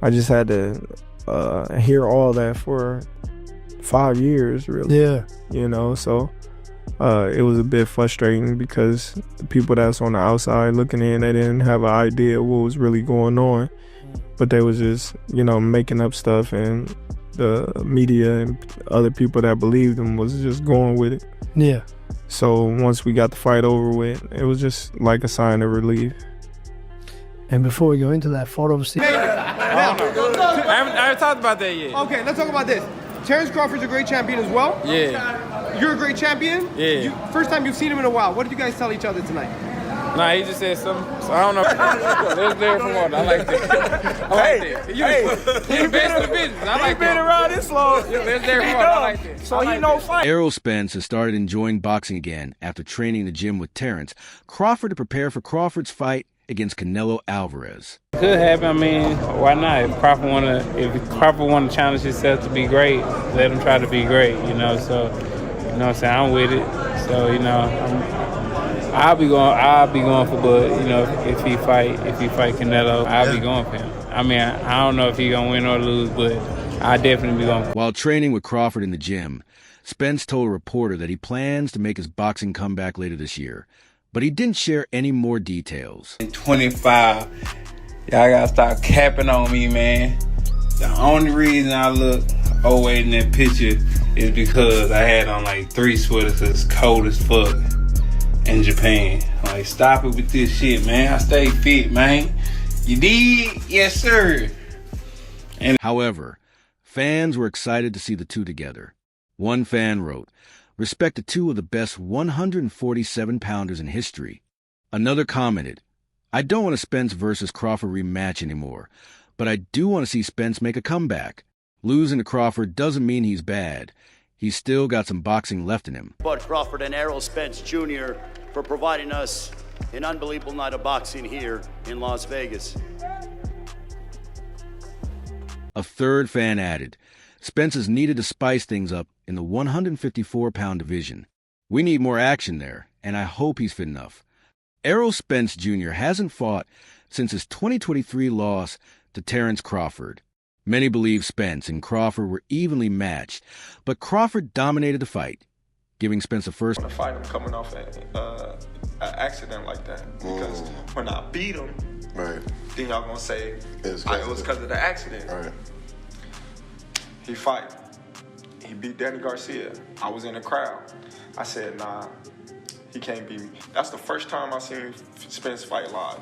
I just had to hear all that for 5 years, really. Yeah. You know, so it was a bit frustrating because the people that's on the outside looking in, they didn't have an idea what was really going on. But they was just, you know, making up stuff, and the media and other people that believed them was just going with it. Yeah. So once we got the fight over with, it was just like a sign of relief. And before we go into that fight, obviously... I haven't talked about that yet. Okay, let's talk about this. Terence Crawford's a great champion as well. Yeah. You're a great champion. Yeah. First time you've seen him in a while. What did you guys tell each other tonight? Nah, he just said something. So I don't know. Let's do it from one. I like this. I like this. You best in the business. I like been around this long. Let's do it from one. I like this. So he know fight. Errol Spence has started enjoying boxing again after training in the gym with Terence Crawford to prepare for Crawford's fight against Canelo-Alvarez. Could happen. I mean, why not? If Crawford want to challenge himself to be great, let him try to be great. You know, so you know what I'm saying, I'm with it. So you know, I'll be going for Bud. You know, if he fight Canelo, I'll be going for him. I mean, I don't know if he gonna win or lose, but I'll definitely be going for him. While training with Crawford in the gym, Spence told a reporter that he plans to make his boxing comeback later this year, but he didn't share any more details. In 25, y'all gotta stop capping on me, man. The only reason I look 08 in that picture is because I had on like 3 sweaters that's cold as fuck in Japan. Like, stop it with this shit, man. I stay fit, man. You did? Yes, sir. However, fans were excited to see the two together. One fan wrote, "Respect to two of the best 147-pounders in history." Another commented, "I don't want a Spence versus Crawford rematch anymore, but I do want to see Spence make a comeback. Losing to Crawford doesn't mean he's bad. He's still got some boxing left in him." Bud Crawford and Errol Spence Jr. for providing us an unbelievable night of boxing here in Las Vegas. A third fan added, "Spence has needed to spice things up in the 154-pound division. We need more action there, and I hope he's fit enough." Errol Spence Jr. hasn't fought since his 2023 loss to Terence Crawford. Many believe Spence and Crawford were evenly matched, but Crawford dominated the fight, giving Spence a first. I want to fight him coming off an accident like that, because when I beat him, then y'all gonna say it was because of the accident. Right. He fight. He beat Danny Garcia. I was in the crowd. I said, nah, he can't beat me. That's the first time I seen Spence fight live.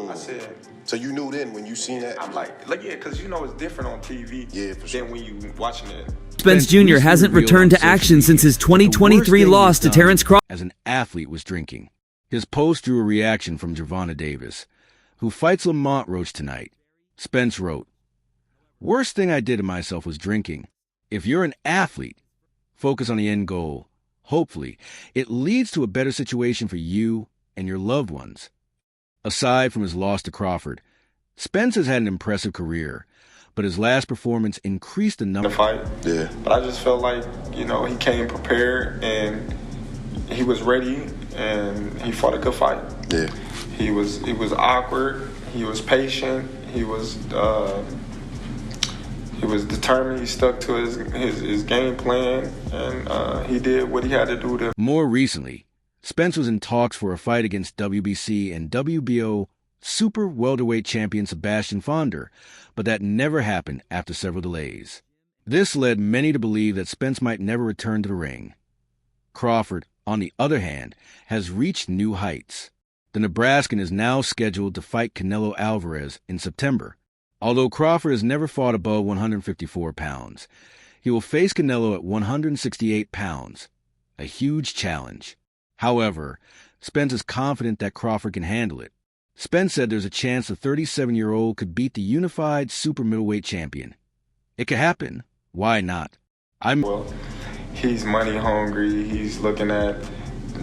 I said. So you knew then when you seen that? I'm like yeah, because you know it's different on TV than when you watching it. Spence Jr. hasn't returned to action since his 2023 loss to Terence Crawford. As an athlete was drinking. His post drew a reaction from Gervonta Davis, who fights Lamont Roach tonight. Spence wrote, "Worst thing I did to myself was drinking. If you're an athlete, focus on the end goal. Hopefully, it leads to a better situation for you and your loved ones." Aside from his loss to Crawford, Spence has had an impressive career, but his last performance increased the number. The fight, but I just felt like, you know, he came prepared and he was ready and he fought a good fight. Yeah, he was awkward. He was patient. He was determined. He stuck to his game plan, and he did what he had to do to. More recently, Spence was in talks for a fight against WBC and WBO super welterweight champion Sebastian Fonder, but that never happened after several delays. This led many to believe that Spence might never return to the ring. Crawford, on the other hand, has reached new heights. The Nebraskan is now scheduled to fight Canelo-Alvarez in September. Although Crawford has never fought above 154 pounds, he will face Canelo at 168 pounds, a huge challenge. However, Spence is confident that Crawford can handle it. Spence said there's a chance the 37-year-old could beat the unified super middleweight champion. It could happen. Why not? Well, he's money hungry. He's looking at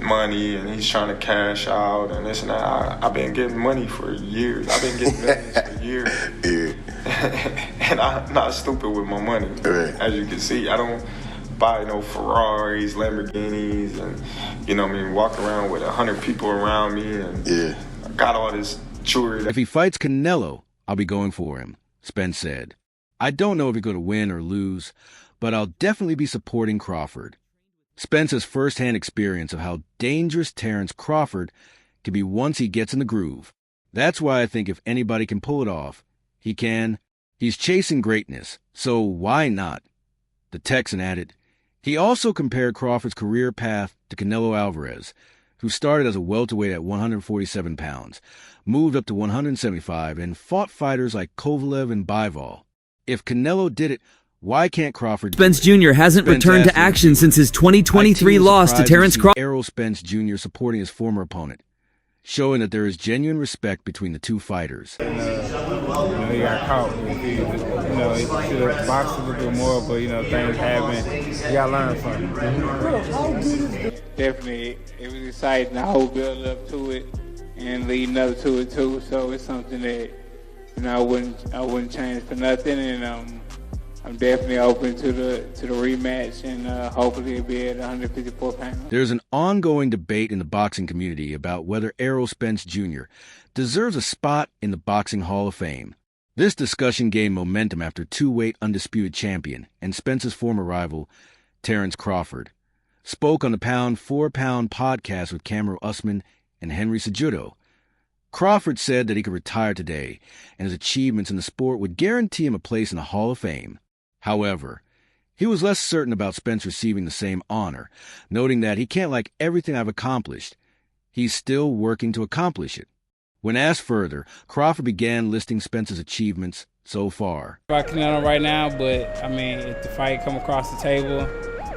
money and he's trying to cash out and this and that. I've been getting money for years. I've been getting millions for years. And I'm not stupid with my money. As you can see, I don't buy no Ferraris, Lamborghinis, and you know what I mean, walk around with 100 people around me and I got all this jewelry. If he fights Canelo, I'll be going for him, Spence said. I don't know if he's going to win or lose, but I'll definitely be supporting Crawford. Spence has firsthand experience of how dangerous Terence Crawford can be once he gets in the groove. That's why I think if anybody can pull it off, he can. He's chasing greatness, so why not? The Texan added. He also compared Crawford's career path to CaneloAlvarez, who started as a welterweight at 147 pounds, moved up to 175, and fought fighters like Kovalev and Bivol. If Canelo did it, why can't Crawford? Spence Jr. hasn't returned to action since his 2023 loss to Terence Crawford. Errol Spence Jr. supporting his former opponent, showing that there is genuine respect between the two fighters. He got caught. He should have boxed a little bit more, but things happen. You gotta learn from it. Definitely, it was exciting. The whole build up to it and leading up to it too. So it's something that I wouldn't change for nothing. And I'm definitely open to the rematch, and hopefully it'll be at 154 pounds. There's an ongoing debate in the boxing community about whether Errol Spence Jr. deserves a spot in the Boxing Hall of Fame. This discussion gained momentum after two-weight undisputed champion and Spence's former rival, Terence Crawford, spoke on the Pound for Pound podcast with Kamaru Usman and Henry Cejudo. Crawford said that he could retire today, and his achievements in the sport would guarantee him a place in the Hall of Fame. However, he was less certain about Spence receiving the same honor, noting that he can't like everything I've accomplished. He's still working to accomplish it. When asked further, Crawford began listing Spence's achievements so far. About Canelo right now, but if the fight come across the table,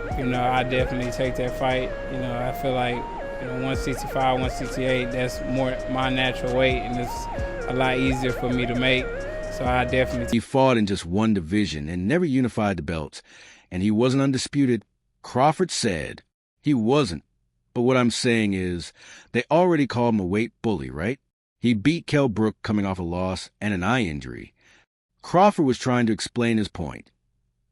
I definitely take that fight. I feel like 165, 168, that's more my natural weight, and it's a lot easier for me to make. So I definitely. He fought in just one division and never unified the belts, and he wasn't undisputed. Crawford said he wasn't, but what I'm saying is they already called him a weight bully, right? He beat Kell Brook coming off a loss and an eye injury. Crawford was trying to explain his point.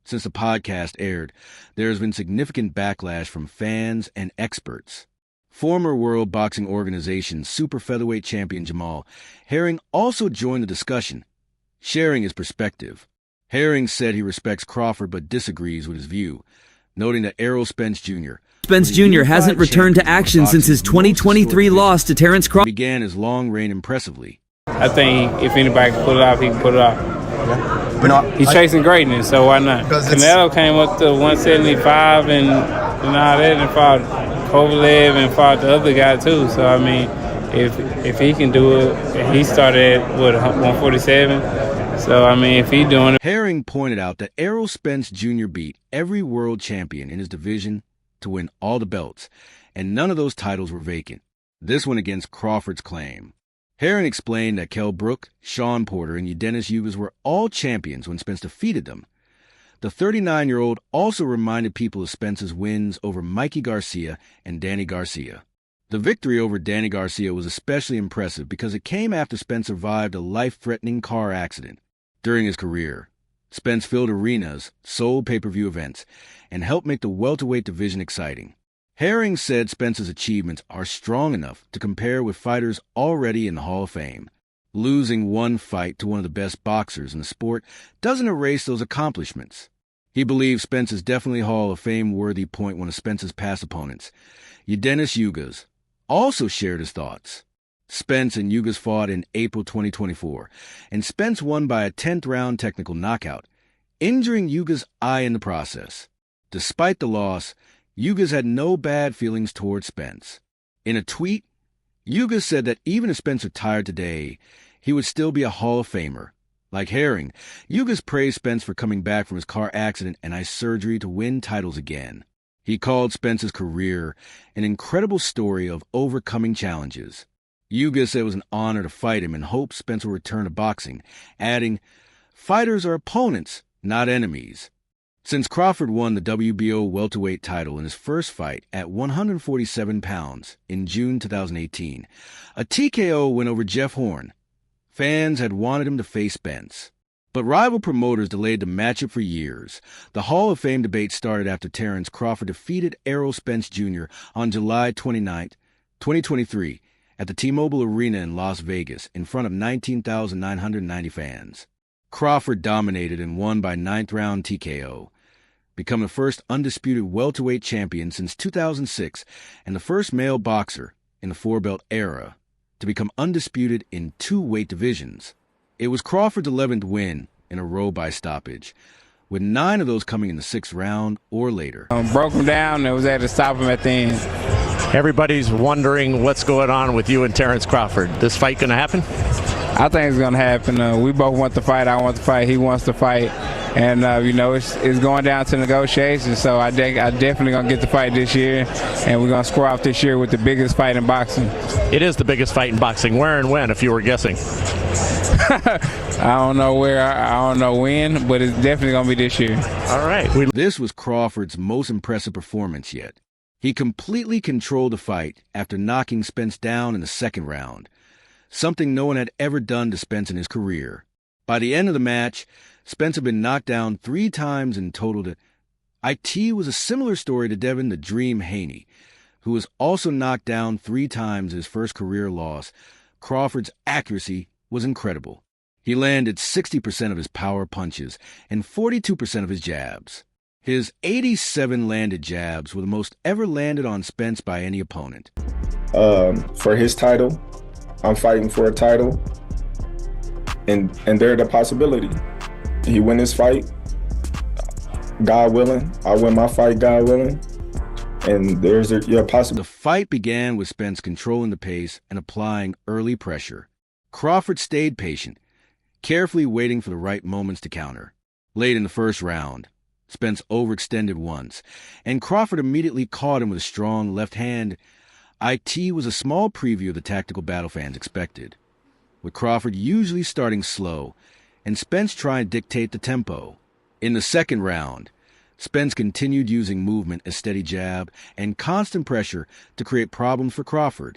Since the podcast aired, there has been significant backlash from fans and experts. Former World Boxing Organization super featherweight champion Jamal Herring also joined the discussion, sharing his perspective. Herring said he respects Crawford but disagrees with his view, noting that Errol Spence Jr. Hasn't returned to action since his 2023 loss to Terence Crawford. Began his long reign impressively. I think if anybody can pull it off, he can pull it off. Yeah. He's chasing greatness, so why not? Canelo came up to 175 and all that, and fought Kovalev and fought the other guy too. So if he can do it, he started at 147. So if he's doing it. Herring pointed out that Errol Spence Jr. beat every world champion in his division to win all the belts, and none of those titles were vacant. This went against Crawford's claim. Herring explained that Kell Brook, Sean Porter, and Dennis Ugas were all champions when Spence defeated them. The 39-year-old also reminded people of Spence's wins over Mikey Garcia and Danny Garcia. The victory over Danny Garcia was especially impressive because it came after Spence survived a life-threatening car accident. During his career, Spence filled arenas, sold pay-per-view events, and helped make the welterweight division exciting. Herring said Spence's achievements are strong enough to compare with fighters already in the Hall of Fame. Losing one fight to one of the best boxers in the sport doesn't erase those accomplishments. He believes Spence is definitely a Hall of Fame-worthy point one of Spence's past opponents. Dennis Ugas also shared his thoughts. Spence and Ugas fought in April 2024, and Spence won by a 10th-round technical knockout, injuring Ugas' eye in the process. Despite the loss, Ugas had no bad feelings towards Spence. In a tweet, Ugas said that even if Spence retired today, he would still be a Hall of Famer. Like Herring, Ugas praised Spence for coming back from his car accident and eye surgery to win titles again. He called Spence's career an incredible story of overcoming challenges. Ugas said it was an honor to fight him and hoped Spence will return to boxing, adding, "Fighters are opponents, not enemies." Since Crawford won the WBO welterweight title in his first fight at 147 pounds in June 2018, a TKO win over Jeff Horn, fans had wanted him to face Spence. But rival promoters delayed the matchup for years. The Hall of Fame debate started after Terence Crawford defeated Errol Spence Jr. on July 29, 2023, at the T-Mobile Arena in Las Vegas in front of 19,990 fans. Crawford dominated and won by 9th round TKO, become the first undisputed welterweight champion since 2006 and the first male boxer in the four-belt era to become undisputed in 2 weight divisions. It was Crawford's 11th win in a row by stoppage, with 9 of those coming in the 6th round or later. Broke him down and was able to stop him at the end. Everybody's wondering what's going on with you and Terence Crawford. This fight going to happen? I think it's going to happen. We both want to fight. I want to fight. He wants to fight. And, it's going down to negotiations. So I definitely going to get the fight this year. And we're going to score off this year with the biggest fight in boxing. It is the biggest fight in boxing. Where and when, if you were guessing? I don't know where, I don't know when, but it's definitely going to be this year. All right. This was Crawford's most impressive performance yet. He completely controlled the fight after knocking Spence down in the 2nd round, something no one had ever done to Spence in his career. By the end of the match, Spence had been knocked down 3 times in total. IT was a similar story to Devin the Dream Haney, who was also knocked down 3 times in his first career loss. Crawford's accuracy was incredible. He landed 60% of his power punches and 42% of his jabs. His 87 landed jabs were the most ever landed on Spence by any opponent. For his title, I'm fighting for a title, and there's the possibility. He win his fight, God willing. I win my fight, God willing. And there's a possibility. The fight began with Spence controlling the pace and applying early pressure. Crawford stayed patient, carefully waiting for the right moments to counter. Late in the 1st round, Spence overextended once, and Crawford immediately caught him with a strong left hand. IT was a small preview of the tactical battle fans expected, with Crawford usually starting slow, and Spence trying to dictate the tempo. In the 2nd round, Spence continued using movement, a steady jab, and constant pressure to create problems for Crawford.